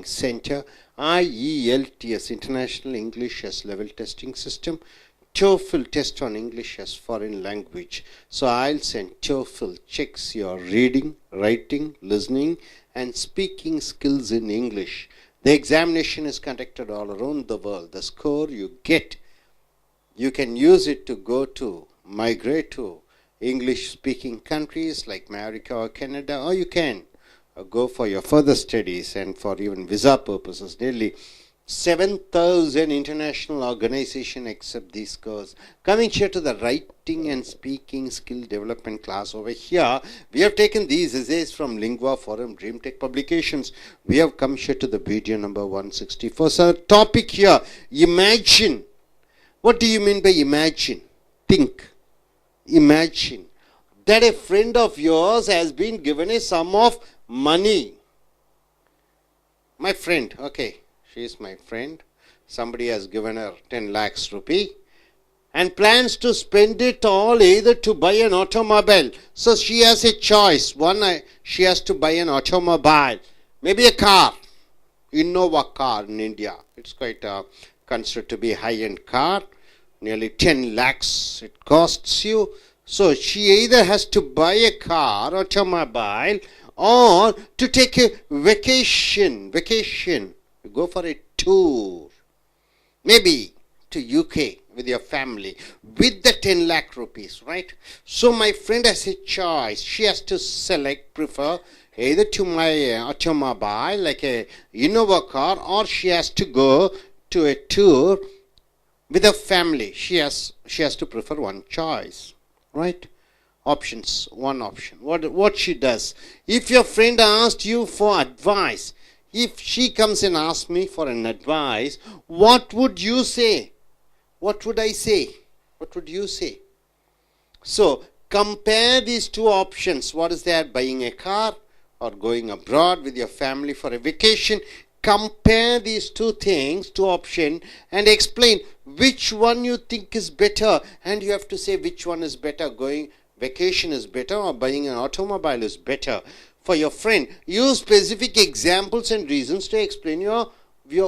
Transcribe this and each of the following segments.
Center, I.E.L.T.S, International English as Level Testing System, Toefl test on English as foreign language. So IELTS and Toefl checks your reading, writing, listening and speaking skills in English. The examination is conducted all around the world. The score you get, you can use it to migrate to English speaking countries like America or Canada, or you can go for your further studies and for even visa purposes. Nearly 7,000 international organizations accept these scores. Coming here to the writing and speaking skill development class, over here we have taken these essays from Lingua Forum Dream Tech Publications. We have come here to the video number 164. So the topic here, imagine. What do you mean by imagine? Think. Imagine that a friend of yours has been given a sum of money. My friend, okay, she is my friend. Somebody has given her 10 lakhs rupee and plans to spend it all either to buy an automobile. So she has a choice. One, she has to buy an automobile, maybe a car, Innova car in India. It's quite considered to be a high-end car. Nearly 10 lakhs it costs you. So she either has to buy a car, automobile, or to take a vacation. You go for a tour, maybe to UK with your family with the 10 lakh rupees, right? So my friend has a choice. She has to prefer either to my automobile like a Innova car, or she has to go to a tour with a family. She has to prefer one choice, right? Options, one option. What she does, if your friend asked you for advice, if she comes and asks me for an advice, what would you say? What would I say? What would you say? So compare these two options. What is that? Buying a car or going abroad with your family for a vacation. Compare these two things, two options, and explain which one you think is better. And you have to say which one is better. Going vacation is better or buying an automobile is better. For your friend, use specific examples and reasons to explain your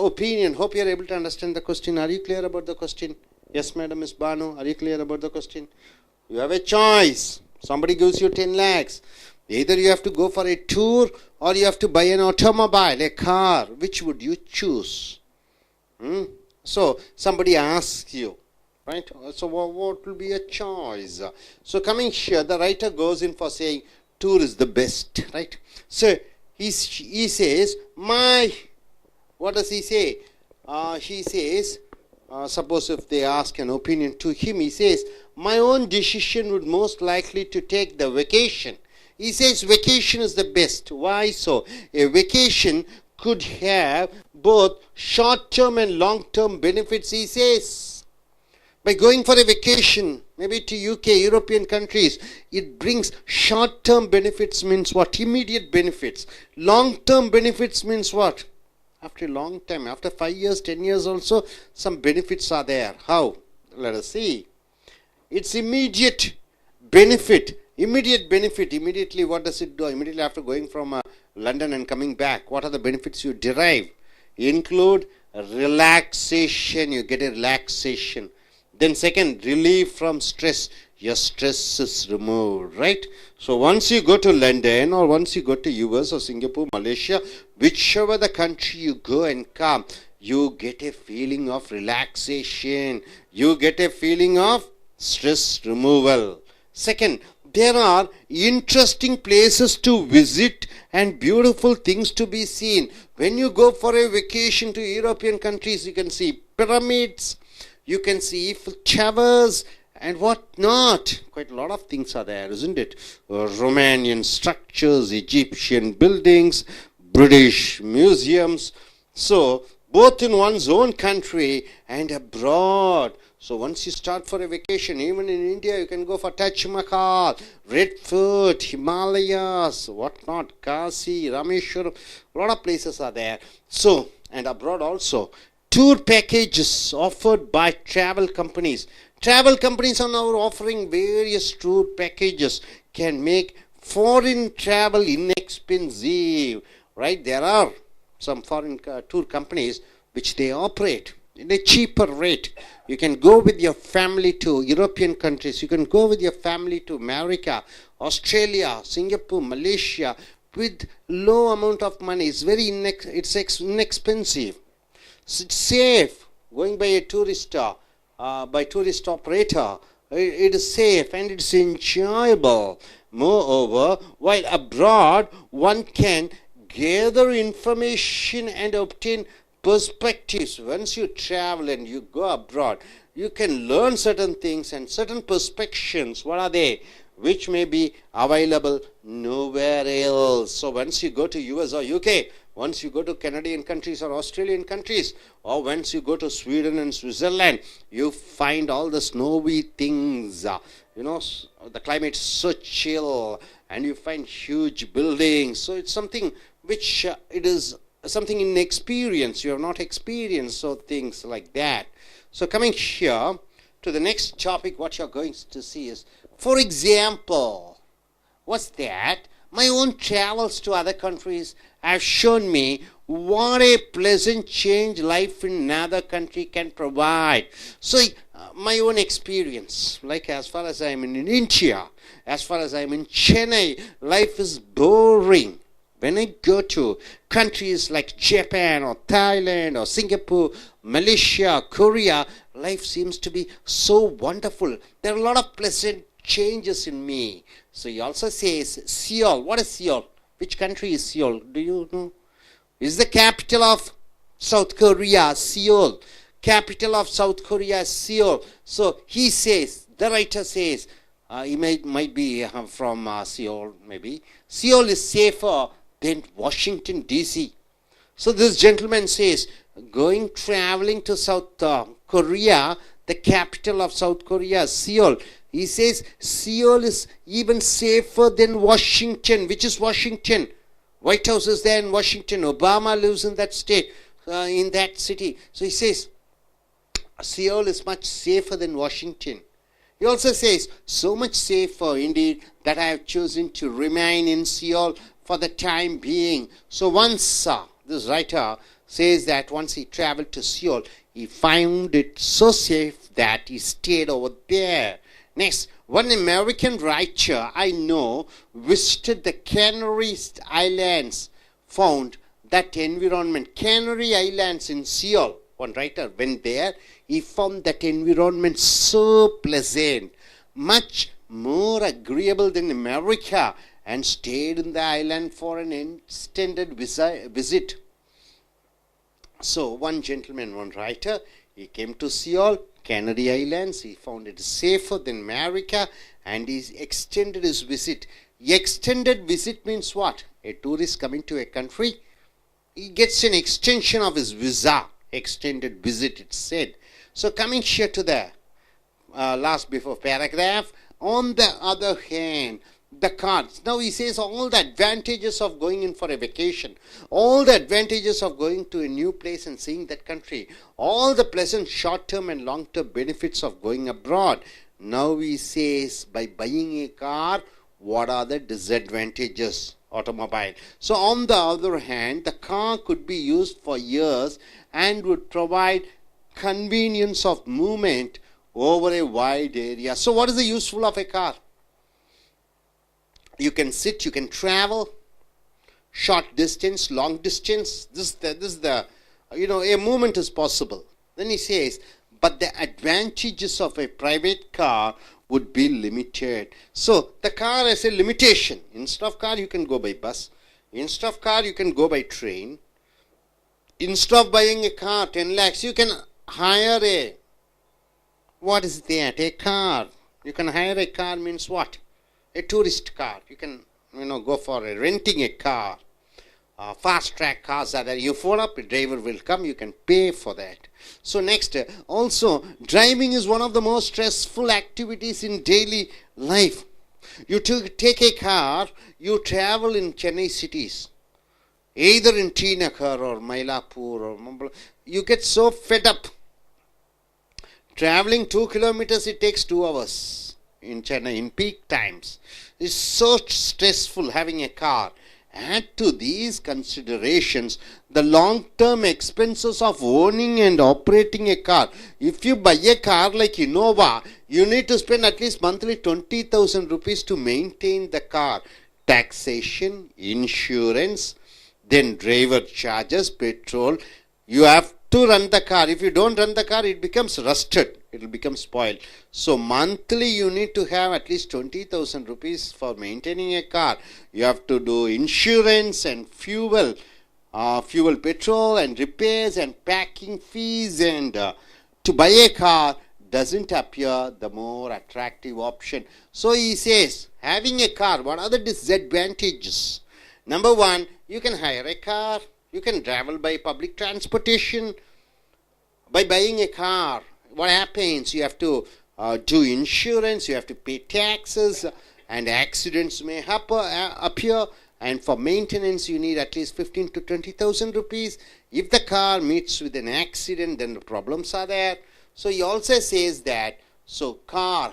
opinion. Hope you are able to understand the question. Are you clear about the question? Yes, Madam Miss Banu, are you clear about the question? You have a choice. Somebody gives you 10 lakhs. Either you have to go for a tour or you have to buy an automobile, a car. Which would you choose? So somebody asks you, right? So what will be a choice? So coming here, the writer goes in for saying tour is the best, right? So he says, what does he say? He says, suppose if they ask an opinion to him, he says, my own decision would most likely to take the vacation. He says vacation is the best. Why so? A vacation could have both short-term and long-term benefits, he says. By going for a vacation, maybe to UK, European countries, it brings short-term benefits means what? Immediate benefits. Long-term benefits means what? After a long time, after 5 years, 10 years also, some benefits are there. How? Let us see. It's immediate benefit. Immediate benefit. Immediately, what does it do? Immediately after going from London and coming back, what are the benefits you derive? Include relaxation. You get a relaxation. Then second, relief from stress. Your stress is removed, right? So once you go to London or once you go to US or Singapore, Malaysia, whichever the country you go and come, you get a feeling of relaxation. You get a feeling of stress removal. Second, there are interesting places to visit and beautiful things to be seen. When you go for a vacation to European countries, you can see pyramids, you can see Eiffel Towers and what not. Quite a lot of things are there, isn't it? Romanian structures, Egyptian buildings, British museums. So both in one's own country and abroad. So once you start for a vacation, even in India, you can go for Taj Mahal, Red Fort, Himalayas, whatnot, Kasi, Rameshwaram, a lot of places are there. So, and abroad also, tour packages offered by travel companies. Travel companies are now offering various tour packages, can make foreign travel inexpensive, right? There are some foreign tour companies which they operate in a cheaper rate. You can go with your family to European countries. You can go with your family to America, Australia, Singapore, Malaysia with low amount of money. It's very inexpensive. So it's safe going by a tourist operator. It is safe and it's enjoyable. Moreover, while abroad, one can gather information and obtain perspectives. Once you travel and you go abroad, you can learn certain things and certain perspectives. What are they? Which may be available nowhere else. So once you go to US or UK, once you go to Canadian countries or Australian countries, or once you go to Sweden and Switzerland, you find all the snowy things. The climate is so chill, and you find huge buildings. So it's something which it is something in experience. You have not experienced so things like that. So coming here to the next topic, what you're going to see is, for example, what's that? My own travels to other countries have shown me what a pleasant change life in another country can provide. So my own experience, like as far as I'm in India, as far as I'm in Chennai, life is boring. When I go to countries like Japan or Thailand or Singapore, Malaysia, Korea, life seems to be so wonderful. There are a lot of pleasant changes in me. So he also says Seoul. What is Seoul? Which country is Seoul? Do you know? Is the capital of South Korea, Seoul. Capital of South Korea, Seoul. So he says, the writer says, he might be from Seoul, maybe. Seoul is safer than Washington, D.C. So this gentleman says, traveling to South Korea, the capital of South Korea, Seoul. He says Seoul is even safer than Washington. Which is Washington? White House is there in Washington. Obama lives in that state, in that city. So he says Seoul is much safer than Washington. He also says, so much safer indeed that I have chosen to remain in Seoul for the time being. So once this writer says that once he traveled to Seoul, he found it so safe that he stayed over there. Next, one American writer I know visited the Canary Islands, found that environment, Canary Islands in Seoul. One writer went there, he found that environment so pleasant, much more agreeable than America, and stayed in the island for an extended visit. So one gentleman, one writer, he came to Seoul, Canary Islands. He found it safer than America, and he extended his visit. Extended visit means what? A tourist coming to a country, he gets an extension of his visa. Extended visit, it said. So coming here to the last before paragraph, on the other hand, the cards. Now he says all the advantages of going in for a vacation, all the advantages of going to a new place and seeing that country, all the pleasant short-term and long-term benefits of going abroad. Now he says, by buying a car, what are the disadvantages? Automobile. So on the other hand, the car could be used for years and would provide convenience of movement over a wide area. So what is the useful of a car? You can sit, you can travel, short distance, long distance. This is the a movement is possible. Then he says, but the advantages of a private car would be limited. So the car has a limitation. Instead of car, you can go by bus. Instead of car, you can go by train. Instead of buying a car, 10 lakhs, you can hire a, what is that? A car. You can hire a car means what? A tourist car. You can, go for renting a car. Fast track cars are there. You phone up, a driver will come, you can pay for that. So next, also, driving is one of the most stressful activities in daily life. You take a car, you travel in Chennai cities, either in T Nagar or Mylapore or Mumbai. You get so fed up. Traveling 2 kilometers, it takes 2 hours in Chennai in peak times. It's so stressful having a car. Add to these considerations the long-term expenses of owning and operating a car. If you buy a car like Innova, you need to spend at least monthly 20,000 rupees to maintain the car. Taxation, insurance, then driver charges, petrol. You have to run the car. If you don't run the car, it becomes rusted. It will become spoiled. So monthly you need to have at least 20,000 rupees for maintaining a car. You have to do insurance and fuel, petrol and repairs and packing fees, and to buy a car doesn't appear the more attractive option. So he says, having a car, what are the disadvantages? Number one, you can hire a car, you can travel by public transportation. By buying a car, what happens? You have to do insurance, you have to pay taxes, and accidents may appear. And for maintenance, you need at least 15 to 20,000 rupees. If the car meets with an accident, then the problems are there. So he also says that, so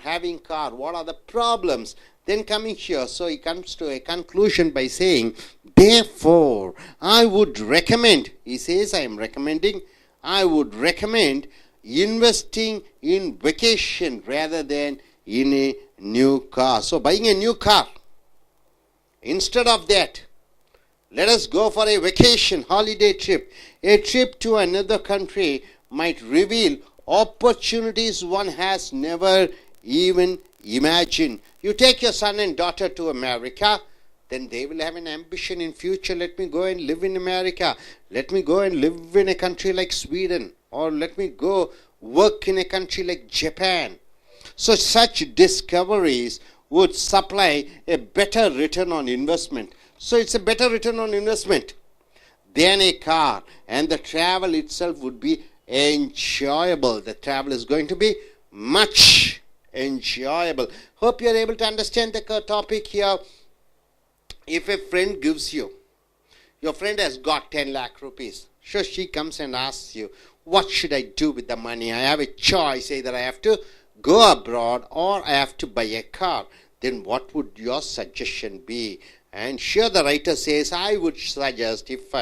having car, what are the problems? Then coming here, so he comes to a conclusion by saying, therefore, I would recommend, he says, I would recommend investing in vacation rather than in a new car. So buying a new car. Instead of that, let us go for a vacation, holiday trip. A trip to another country might reveal opportunities one has never even imagined. You take your son and daughter to America, then they will have an ambition in future. Let me go and live in America. Let me go and live in a country like Sweden. Or let me go work in a country like Japan. So such discoveries would supply a better return on investment. So it's a better return on investment than a car. And the travel itself would be enjoyable. The travel is going to be much enjoyable. Hope you are able to understand the topic here. If a friend gives you, your friend has got 10 lakh rupees. So she comes and asks you, what should I do with the money? I have a choice. Either I have to go abroad or I have to buy a car. Then what would your suggestion be? And here the writer says, I would suggest, if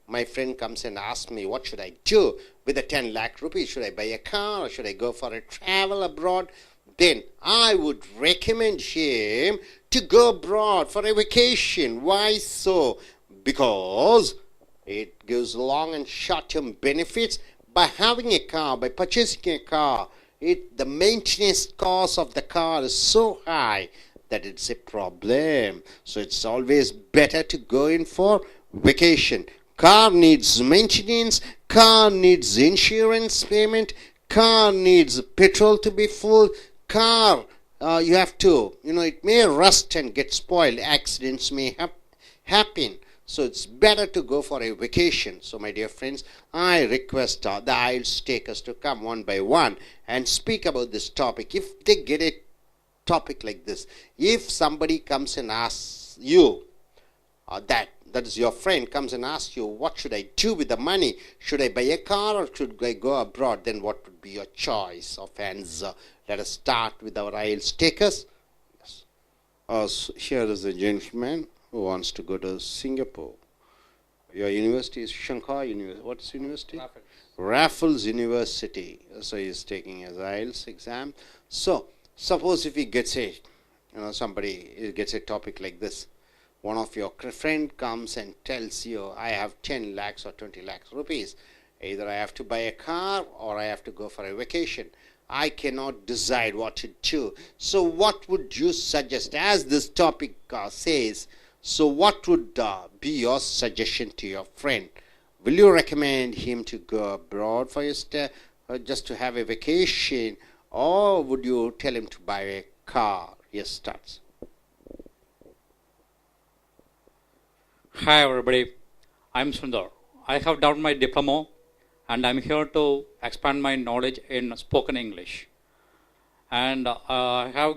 my friend comes and asks me, what should I do with the 10 lakh rupees? Should I buy a car or should I go for a travel abroad? Then I would recommend him to go abroad for a vacation. Why so? Because it gives long and short-term benefits. By having a car, by purchasing a car, the maintenance cost of the car is so high that it's a problem. So it's always better to go in for vacation. Car needs maintenance, car needs insurance payment, car needs petrol to be full, car you have to, it may rust and get spoiled, accidents may happen. So it's better to go for a vacation. So my dear friends, I request the I.E.L.T.S takers to come one by one and speak about this topic. If they get a topic like this, if somebody comes and asks you, that is your friend comes and asks you, what should I do with the money? Should I buy a car or should I go abroad? Then what would be your choice of answer? Let us start with our I.E.L.T.S takers. Yes. So here is a gentleman who wants to go to Singapore. Your university is Shanghai University. What's university? Raffles University. So he is taking his I.E.L.T.S exam. So suppose if he gets somebody gets a topic like this. One of your friend comes and tells you, I have 10 lakhs or 20 lakhs rupees. Either I have to buy a car or I have to go for a vacation. I cannot decide what to do. So what would you suggest? As this topic says, so what would be your suggestion to your friend? Will you recommend him to go abroad for just to have a vacation, or would you tell him to buy a car? Yes, starts. Hi everybody, I'm Sundar. I have done my diploma and I'm here to expand my knowledge in spoken English. And I have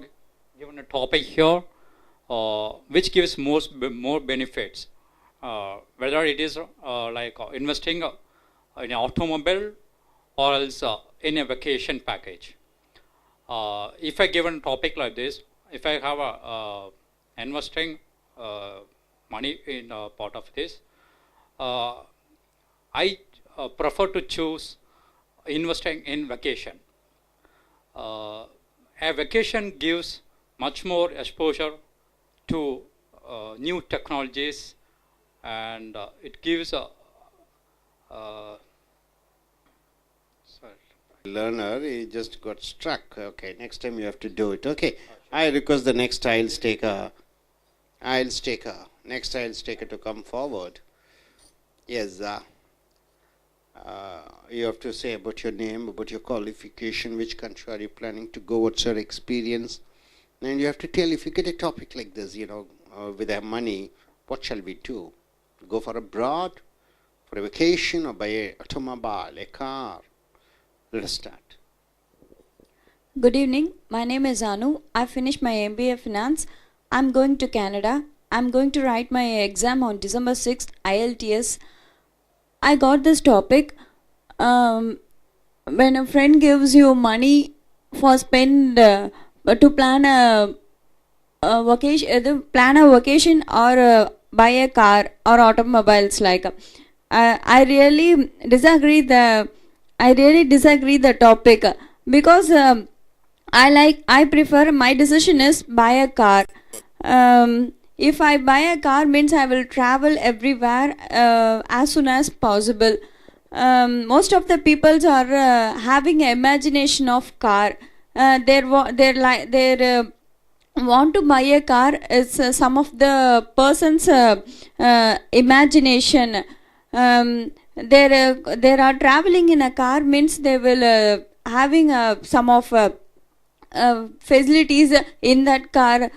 given a topic here which gives more benefits, whether it is like investing in an automobile or else in a vacation package. If I given a topic like this, if I have investing money in part of this. I prefer to choose investing in vacation. A vacation gives much more exposure to new technologies, and it gives a learner, he just got struck. Okay, next time you have to do it. Okay, I request the next IELTS taker, next IELTS taker to come forward. Yes, you have to say about your name, about your qualification, which country are you planning to go, what's your experience, and you have to tell, if you get a topic like this, with our money, what shall we do? Go for abroad, for a vacation, or buy a automobile, a car? Let us start. Good evening. My name is Anu. I finished my MBA Finance. I'm going to Canada. I'm going to write my exam on December 6th, I.E.L.T.S. I got this topic. When a friend gives you money for spend to plan a vacation, or buy a car or automobiles, like I really disagree the topic, because I prefer, my decision is buy a car. If I buy a car, means I will travel everywhere as soon as possible. Most of the peoples are having imagination of car. They want to buy a car. It's some of the person's imagination. They are traveling in a car, means they will having some of facilities in that car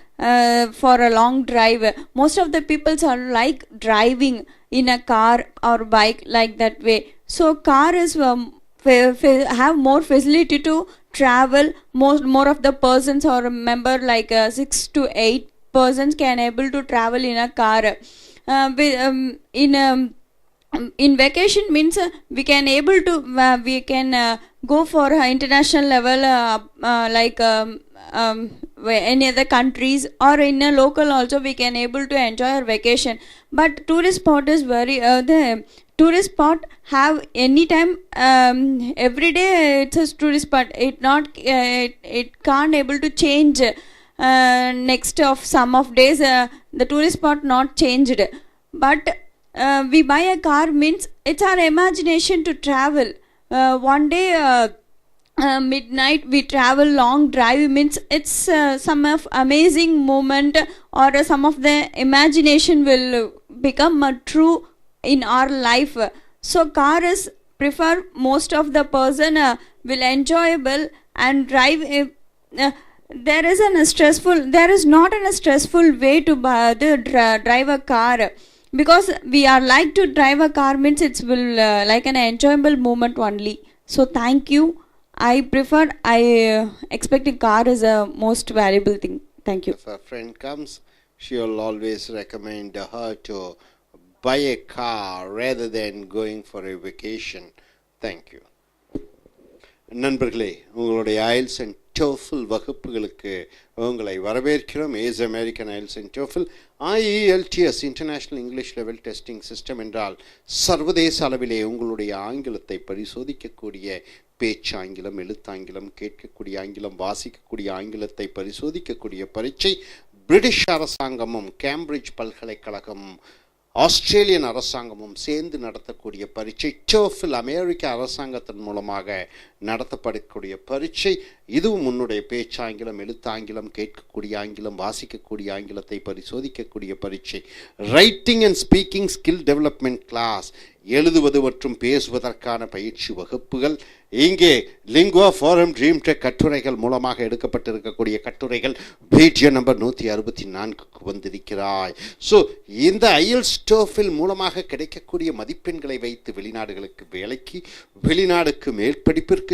for a long drive. Most of the peoples are like driving in a car or bike, like that way. So car is have more facility to travel. More of the persons or member, like 6 to 8 persons can able to travel in a car. In vacation, means we can able to go for international level, like any other countries, or in a local also we can able to enjoy our vacation. But tourist spot is very the tourist spot have anytime, every day it's a tourist spot. It can't able to change next of some of days. The tourist spot not changed. But we buy a car, means it's our imagination to travel. One day midnight we travel long drive, means it's some of amazing moment, or some of the imagination will become true in our life. So car is prefer, most of the person will enjoyable and drive. There is not a stressful way to drive a car, because we are like to drive a car, means it's will like an enjoyable moment only. So thank you. I expect a car is a most valuable thing. Thank you. If a friend comes, she will always recommend her to buy a car rather than going for a vacation. Thank you. நண்பர்களே, உங்களுடைய IELTS and TOEFL வகுப்புகளுக்கு உங்களை வரவேற்கிறோம். Ace American IELTS and TOEFL I.E.L.T.S international English level testing system என்றால் சர்வதேச அளவிலே உங்களுடைய ஆங்கிலத்தை பரிசோதிக்கக்கூடிய பேச்சாங்கிலம், எழுத்தாங்கிலம், கேட்கக்கூடிய ஆங்கிலம், வாசிக்கக்கூடிய ஆங்கிலத்தை பரிசோதிக்கக்கூடிய பரீட்சை பிரிட்டிஷ் அரசாங்கமும் கேம்பிரிட்ஜ் பல்கலைக்கழகமும் ஆஸ்திரேலியன் அரசாங்கமும் சேர்ந்து நடத்தக்கூடிய பரீட்சை. TOEFL அமெரிக்க அரசாங்கத்தின் மூலமாக நடத்தப்படக்கூடிய பரீட்சை. இதுவும் உன்னுடைய பேச்சாங்கிலம், எழுத்தாங்கிலம், கேட்கக்கூடிய ஆங்கிலம், வாசிக்கக்கூடிய ஆங்கிலத்தை பரிசோதிக்கக்கூடிய பரீட்சை. Writing and speaking skill development class, எழுதுவது மற்றும் பேசுவதற்கான பயிற்சி வகுப்புகள். இங்கே லிங்குவா ஃபோரம் ட்ரீம் டெக் கட்டுரைகள் மூலமாக எடுக்கப்பட்டிருக்கக்கூடிய கட்டுரைகள் வீடியோ நம்பர் 164க்கு வந்திருக்கிறாய். ஸோ இந்த IELTS TOEFL மூலமாக கிடைக்கக்கூடிய மதிப்பெண்களை வைத்து வெளிநாடுகளுக்கு வேலைக்கு, வெளிநாடுக்கு மேற்படிப்பிற்கு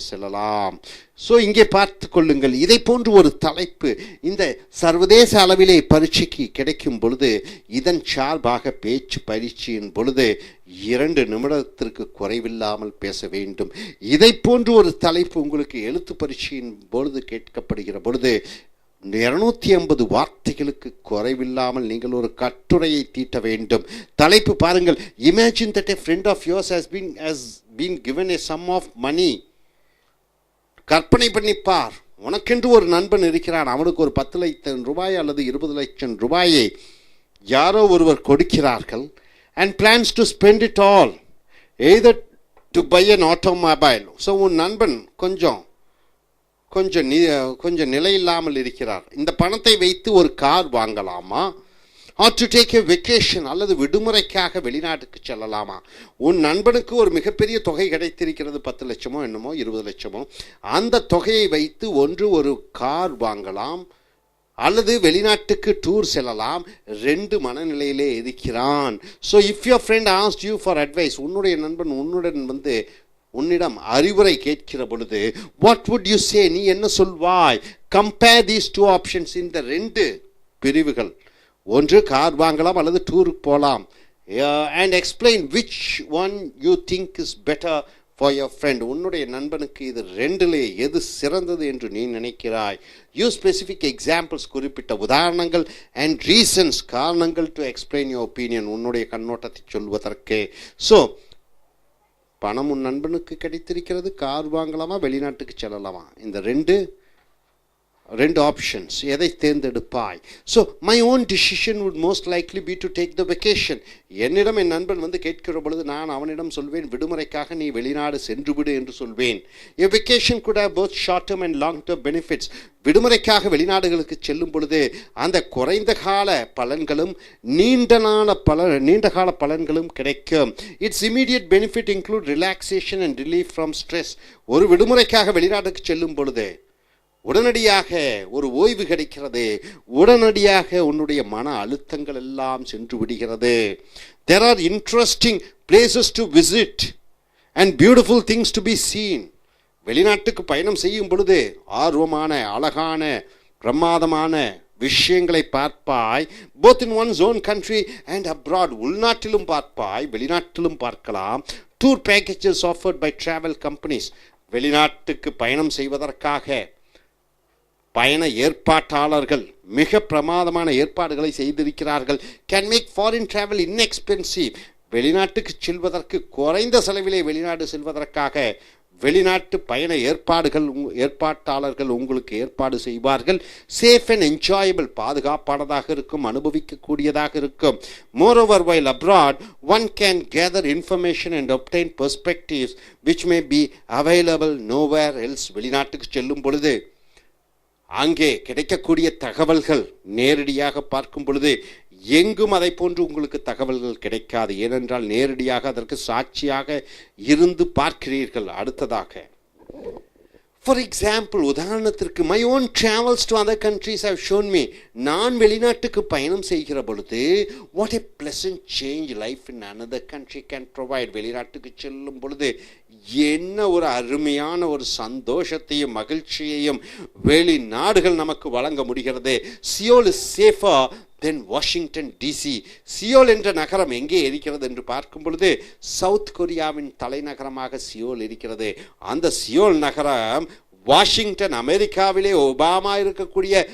செல்லலாம். ஸோ இங்கே பார்த்து கொள்ளுங்கள். இதை போன்று ஒரு தலைப்பு இந்த சர்வதேச அளவிலே பரீட்சைக்கு கிடைக்கும் பொழுது, இதன் சார்பாக பேச்சு பரீட்சையின் பொழுது 2 நிமிடத்திற்கு குறைவில்லாமல் பேச வேண்டும். இதை போன்று ஒரு தலைப்பு உங்களுக்கு எழுத்து பரீட்சையின் பொழுது கேட்கப்படுகிற பொழுது 250 வார்த்தைகளுக்கு குறைவில்லாமல் நீங்கள் ஒரு கட்டுரையை தீட்ட வேண்டும். தலைப்பு பாருங்கள். Imagine that a friend of yours has been given a sum of money. கற்பனை பண்ணிப்பார், உனக்கென்று ஒரு நண்பன் இருக்கிறான், அவனுக்கு ஒரு 10 லட்சம் ரூபாய் அல்லது 20 லட்சம் ரூபாயை யாரோ ஒருவர் கொடுக்கிறார்கள். and plans to spend it all either to buy an automobile. So உன் நண்பன் கொஞ்சம் நிலையில்லாமல் இருக்கிறார். இந்த பணத்தை வைத்து ஒரு கார் வாங்கலாமா, or to take a vacation, அல்லது விடுமுறைக்காக வெளிநாட்டுக்கு செல்லலாமா? உன் நண்பனுக்கு ஒரு மிகப்பெரிய தொகை கிடைத்திருக்கிறது, 10 லட்சமோ என்னமோ 20 லட்சமோ. அந்த தொகையை வைத்து ஒன்று ஒரு கார் வாங்கலாம் அல்லது வெளிநாட்டுக்கு டூர் செல்லலாம். 2 மனநிலையிலே இருக்கிறான். So if your friend asked you for advice, உன்னுடைய நண்பன் உன்னிடம் அறிவுரை கேட்கிற பொழுது வாட் வுட் யூ சே, நீ என்ன சொல்வாய்? கம்பேர் தீஸ் 2 ஆப்ஷன்ஸ், இந்த 2 பிரிவுகள், ஒன்று கார் வாங்கலாம் அல்லது டூருக்கு போகலாம். And explain which one you think is better for your friend. உன்னுடைய நண்பனுக்கு இது 2லே எது சிறந்தது என்று நீ நினைக்கிறாய்? யூ ஸ்பெசிஃபிக் எக்ஸாம்பிள்ஸ், குறிப்பிட்ட உதாரணங்கள், அண்ட் ரீசன்ஸ், காரணங்கள், டு எக்ஸ்பிளைன் யுவர் ஒப்பீனியன், உன்னுடைய கண்ணோட்டத்தை சொல்வதற்கு. ஸோ பணம் உன் நண்பனுக்கு கிடைத்திருக்கிறது, கார் வாங்கலாமா வெளிநாட்டுக்கு செல்லலாமா? இந்த 2 ஆப்ஷன்ஸ், எதை தேர்ந்தெடுப்பாய்? So my own decision would most likely be to take the vacation. என்னிடம் என் நண்பன் கேட்கிற பொழுது நான் அவனிடம் சொல்வேன், விடுமுறைக்காக நீ வெளிநாடு சென்று விடு என்று சொல்வேன். A vacation could have both short term and long term benefits. விடுமுறைக்காக வெளிநாடுகளுக்கு செல்லும் பொழுது அந்த குறைந்த கால பலன்களும் நீண்ட கால பலன்களும் கிடைக்கும். It's immediate benefit include relaxation and relief from stress. ஒரு விடுமுறைக்காக வெளிநாட்டுக்கு செல்லும் பொழுது உடனடியாக ஒரு ஓய்வு கிடைக்கிறது, உடனடியாக உன்னுடைய மன அழுத்தங்கள் எல்லாம் சென்று விடுகிறது. There are interesting places to visit and beautiful things to be seen. வெளிநாட்டுக்கு பயணம் செய்யும் பொழுது ஆர்வமான, அழகான, பிரமாதமான விஷயங்களை பார்ப்பாய். both in one's own country and abroad. உள்நாட்டிலும் பார்ப்பாய், வெளிநாட்டிலும் பார்க்கலாம். Tour packages offered by travel companies. வெளிநாட்டுக்கு பயணம் செய்வதற்காக பயண ஏற்பாட்டாளர்கள் மிக பிரமாதமான ஏற்பாடுகளை செய்திருக்கிறார்கள். Can make foreign travel inexpensive. வெளிநாட்டுக்கு செல்வதற்கு குறைந்த செலவிலே வெளிநாடு செல்வதற்காக வெளிநாட்டு பயண ஏற்பாட்டாளர்கள் உங்களுக்கு ஏற்பாடு செய்வார்கள். சேஃப் அண்ட் என்ஜாயபிள், பாதுகாப்பானதாக இருக்கும், அனுபவிக்கக்கூடியதாக இருக்கும். Moreover while abroad one can gather information and obtain perspectives which may be available nowhere else. வெளிநாட்டுக்கு செல்லும் பொழுது அங்கே கிடைக்கக்கூடிய தகவல்கள் நேரடியாக பார்க்கும் பொழுது எங்கும் அதை போன்று உங்களுக்கு தகவல்கள் கிடைக்காது. ஏனென்றால் நேரடியாக அதற்கு சாட்சியாக இருந்து பார்க்கிறீர்கள். அடுத்ததாக, ஃபார் எக்ஸாம்பிள், உதாரணத்திற்கு, my own travels to other countries have shown me. நான் வெளிநாட்டுக்கு பயணம் செய்கிற பொழுது what a pleasant change life in another country can provide. வெளிநாட்டுக்கு செல்லும் பொழுது என்ன ஒரு அருமையான ஒரு சந்தோஷத்தையும் மகிழ்ச்சியையும் வெளிநாடுகள் நமக்கு வழங்க முடிகிறது. Seoul is safer than Washington DC. Seoul என்ற நகரம் எங்கே இருக்கிறது என்று பார்க்கும் பொழுது சவுத் கொரியாவின் தலைநகரமாக சியோல் இருக்கிறது. அந்த சியோல் நகரம் வாஷிங்டன், அமெரிக்காவிலே ஒபாமா இருக்கக்கூடிய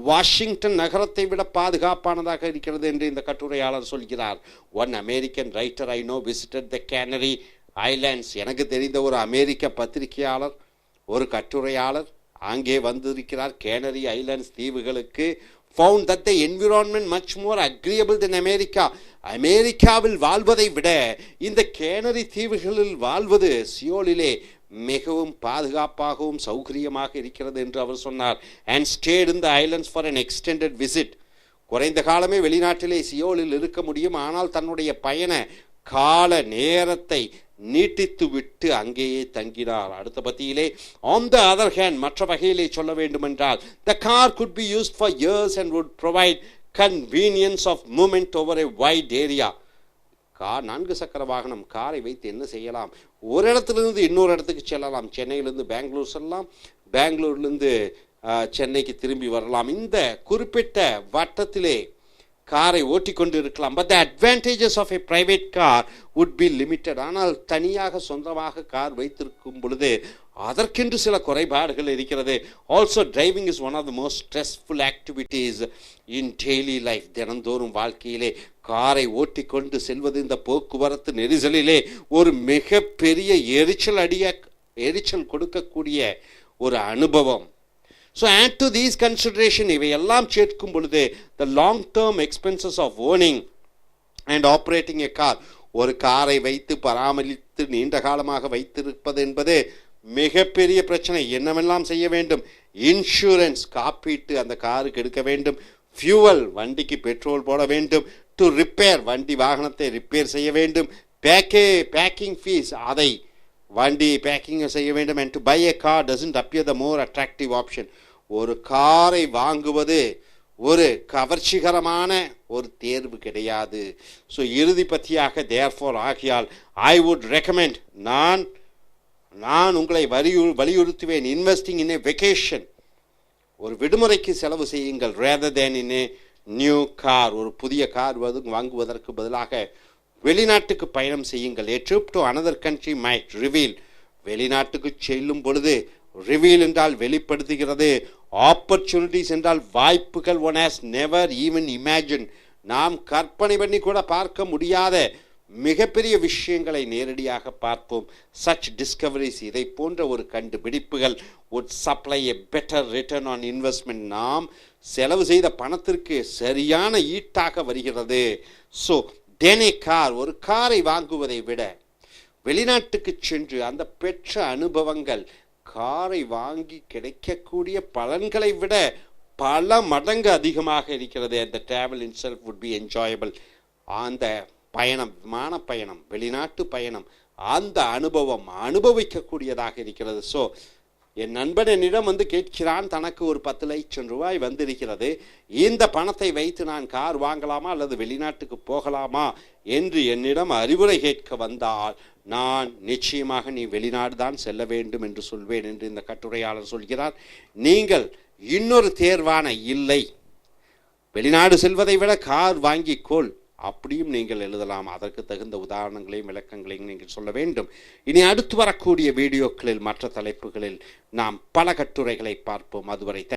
வாஷிங்டன் நகரத்தை விட பாதுகாப்பானதாக இருக்கிறது என்று இந்த கட்டுரையாளர் சொல்கிறார். One American writer I know visited the canary islands. எனக்கு தெரிந்த ஒரு அமெரிக்க பத்திரிகையாளர், ஒரு கட்டுரையாளர் அங்கே வந்திருக்கிறார் கேனரி ஐலாண்ட்ஸ் தீவுகளுக்கு. found that the environment much more agreeable than America. அமெரிக்காவில் வாழ்வதை விட இந்த கேனரி தீவுகளில் வாழ்வது சியோலிலே மிகவும் பாதுகாப்பாகவும் சௌகரியமாக இருக்கிறது என்று அவர் சொன்னார். and stayed in the islands for an extended visit. குறைந்த காலமே வெளிநாட்டிலே சியோலில் இருக்க முடியும், ஆனால் தன்னுடைய பயண கால நேரத்தை நீட்டித்து விட்டு அங்கேயே தங்கினார். அடுத்த பத்தியிலே, on the other hand, மற்ற வகையிலே சொல்ல வேண்டுமென்றால், the car could be used for years and would provide convenience of movement over a wide area. Car, 4 சக்கர வாகனம், காரை வைத்து என்ன செய்யலாம்? ஒரு இடத்திலிருந்து இன்னொரு இடத்துக்கு செல்லலாம். சென்னையிலிருந்து பெங்களூர் செல்லலாம், பெங்களூர்லேருந்து சென்னைக்கு திரும்பி வரலாம். இந்த குறிப்பிட்ட வட்டத்திலே காரை ஓட்டிக்கொண்டு இருக்கலாம். But the advantages of a private car would be limited. ஆனால் தனியாக சொந்தமாக கார் வைத்திருக்கும் பொழுது அதற்கென்று சில குறைபாடுகள் இருக்கிறது. Also driving is one of the most stressful activities in daily life. தினந்தோறும் வாழ்க்கையிலே காரை ஓட்டிக்கொண்டு செல்வது இந்த போக்குவரத்து நெரிசலிலே ஒரு மிகப்பெரிய எரிச்சல் கொடுக்கக்கூடிய ஒரு அனுபவம். So add to these consideration, இவையெல்லாம் சேர்க்கும் பொழுது the long term expenses of owning and operating a car, ஒரு காரை வைத்து பராமரித்து நீண்ட காலமாக வைத்திருப்பது என்பது மிகப்பெரிய பிரச்சனை. என்னவெல்லாம் செய்ய வேண்டும்? இன்சூரன்ஸ், காப்பீட்டு அந்த காருக்கு எடுக்க வேண்டும். ஃபியூவல், வண்டிக்கு பெட்ரோல் போட வேண்டும். டு ரிப்பேர், வண்டி வாகனத்தை ரிப்பேர் செய்ய வேண்டும். பேக்கிங் ஃபீஸ், அதை வண்டி பேக்கிங் செய்ய வேண்டும். And to buy a car doesn't appear the more attractive option. ஒரு காரை வாங்குவது ஒரு கவர்ச்சிகரமான ஒரு தேர்வு கிடையாது. ஸோ இறுதி பத்தியாக தேர்ஃபோர் ஆகியால் ஐ வுட் ரெக்கமெண்ட், நான் உங்களை வலியுறுத்துவேன், இன்வெஸ்டிங் இன் ஏ வெக்கேஷன், ஒரு விடுமுறைக்கு செலவு செய்யுங்கள். Rather than in a new car, ஒரு புதிய கார் வாங்குவதற்கு பதிலாக வெளிநாட்டுக்கு பயணம் செய்யுங்கள். A trip to another country might reveal, வெளிநாட்டுக்கு செல்லும் பொழுது ரிவீல் என்றால் வெளிப்படுத்துகிறது, ஆப்பர்ச்சுனிட்டிஸ் என்றால் வாய்ப்புகள், one has never even imagine, நாம் கற்பனை பண்ணி கூட பார்க்க முடியாத மிகப்பெரிய விஷயங்களை நேரடியாக பார்ப்போம். சச் டிஸ்கவரிஸ், இதை போன்ற ஒரு கண்டுபிடிப்புகள் would supply a better return on investment, நாம் செலவு செய்த பணத்திற்கு சரியான ஈட்டாக வருகிறது. ஸோ தென் ஏ கார், ஒரு காரை வாங்குவதை விட வெளிநாட்டுக்கு சென்று அந்த பெற்ற அனுபவங்கள் காரை வாங்கி கிடைக்கக்கூடிய பலன்களை விட பல மடங்கு அதிகமாக இருக்கிறது. அந்த travel in self would be enjoyable. அந்த பயணம், விமான பயணம், வெளிநாட்டு பயணம், அந்த அனுபவம் அனுபவிக்கக்கூடியதாக இருக்கிறது. ஸோ என் நண்பன் என்னிடம் கேட்கிறான், தனக்கு ஒரு 10 லட்சம் ரூபாய் வந்திருக்கிறது, இந்த பணத்தை வைத்து நான் கார் வாங்கலாமா அல்லது வெளிநாட்டுக்கு போகலாமா என்று என்னிடம் அறிவுரை கேட்க வந்தால் நான் நிச்சயமாக நீ வெளிநாடு தான் செல்ல வேண்டும் என்று சொல்வேன் என்று இந்த கட்டுரையாளர் சொல்கிறார். நீங்கள் இன்னொரு தேர்வான இல்லை, வெளிநாடு செல்வதை விட கார் வாங்கிக்கொள், அப்படியும் நீங்கள் எழுதலாம். அதற்கு தகுந்த உதாரணங்களையும் விளக்கங்களையும் நீங்கள் சொல்ல வேண்டும். இனி அடுத்து வரக்கூடிய வீடியோக்களில் மற்ற தலைப்புகளில் நாம் பல கட்டுரைகளை பார்ப்போம். அதுவரை